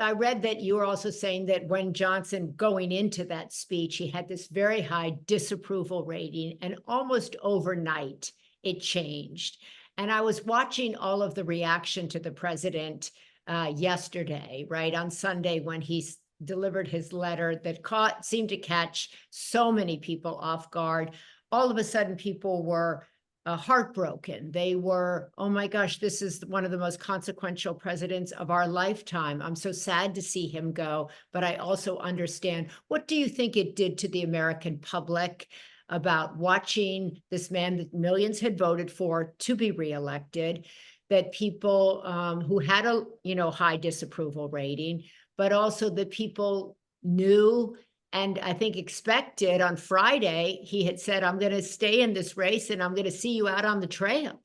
I read that you were also saying that when Johnson going into that speech, he had this very high disapproval rating, and almost overnight it changed. And I was watching all of the reaction to the president yesterday, right, on Sunday, when he delivered his letter that seemed to catch so many people off guard. All of a sudden, people were heartbroken. They were, oh my gosh, this is one of the most consequential presidents of our lifetime. I'm so sad to see him go, but I also understand. What do you think it did to the American public about watching this man that millions had voted for to be reelected, that people who had a high disapproval rating, but also that people knew and I think expected? On Friday, he had said, I'm going to stay in this race and I'm going to see you out on the trail.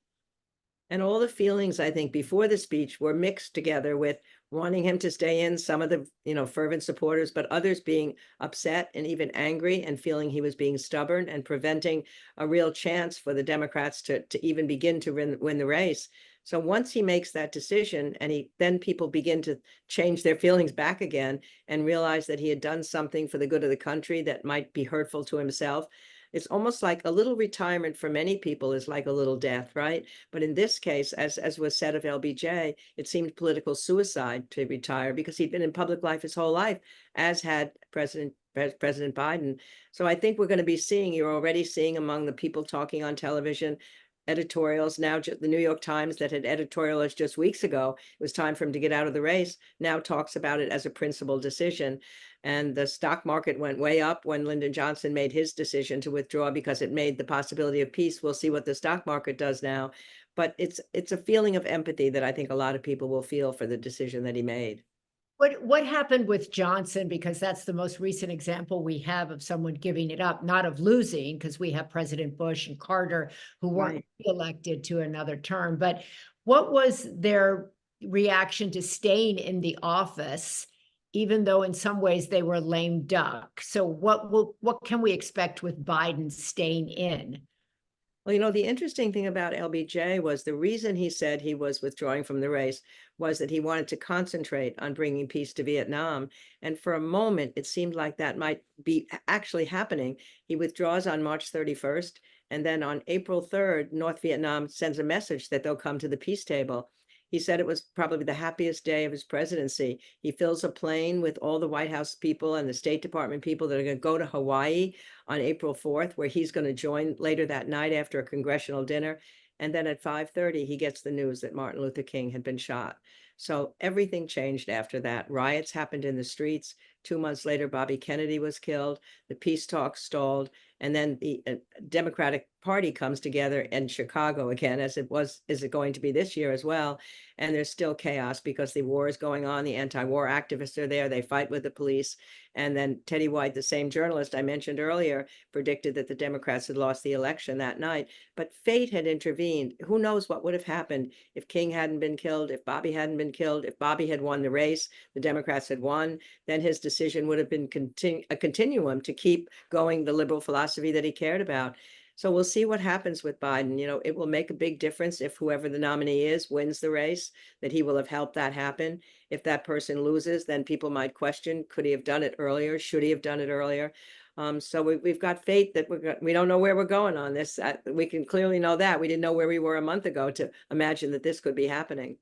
And all the feelings, I think, before the speech were mixed together with wanting him to stay in, some of the, fervent supporters, but others being upset and even angry and feeling he was being stubborn and preventing a real chance for the Democrats to even begin to win the race. So once he makes that decision, and then people begin to change their feelings back again and realize that he had done something for the good of the country that might be hurtful to himself. It's almost like a little retirement for many people is like a little death, right? But in this case, as was said of LBJ, it seemed political suicide to retire because he'd been in public life his whole life, as had President Biden. So I think we're going to be you're already seeing among the people talking on television, editorials now. The New York Times, that had editorialized just weeks ago, it was time for him to get out of the race, now talks about it as a principled decision. And the stock market went way up when Lyndon Johnson made his decision to withdraw because it made the possibility of peace. We'll see what the stock market does now. But it's a feeling of empathy that I think a lot of people will feel for the decision that he made. What happened with Johnson? Because that's the most recent example we have of someone giving it up, not of losing, because we have President Bush and Carter who weren't elected to another term. But what was their reaction to staying in the office, even though in some ways they were lame duck? So what can we expect with Biden staying in? Well, the interesting thing about LBJ was the reason he said he was withdrawing from the race was that he wanted to concentrate on bringing peace to Vietnam. And for a moment, it seemed like that might be actually happening. He withdraws on March 31st. And then on April 3rd, North Vietnam sends a message that they'll come to the peace table. He said it was probably the happiest day of his presidency. He fills a plane with all the White House people and the State Department people that are going to go to Hawaii on April 4th, where he's going to join later that night after a congressional dinner. And then at 5:30, he gets the news that Martin Luther King had been shot. So everything changed after that. Riots happened in the streets. 2 months later, Bobby Kennedy was killed. The peace talks stalled. And then the Democratic Party comes together in Chicago again, is it going to be this year as well. And there's still chaos because the war is going on. The anti-war activists are there. They fight with the police. And then Teddy White, the same journalist I mentioned earlier, predicted that the Democrats had lost the election that night. But fate had intervened. Who knows what would have happened if King hadn't been killed, if Bobby hadn't been killed, if Bobby had won the race, the Democrats had won, then his decision would have been a continuum to keep going the liberal philosophy that he cared about. So we'll see what happens with Biden. It will make a big difference if whoever the nominee is wins the race, that he will have helped that happen. If that person loses, then people might question, could he have done it earlier? Should he have done it earlier? So we've got faith that we don't know where we're going on this. We can clearly know that. We didn't know where we were a month ago to imagine that this could be happening.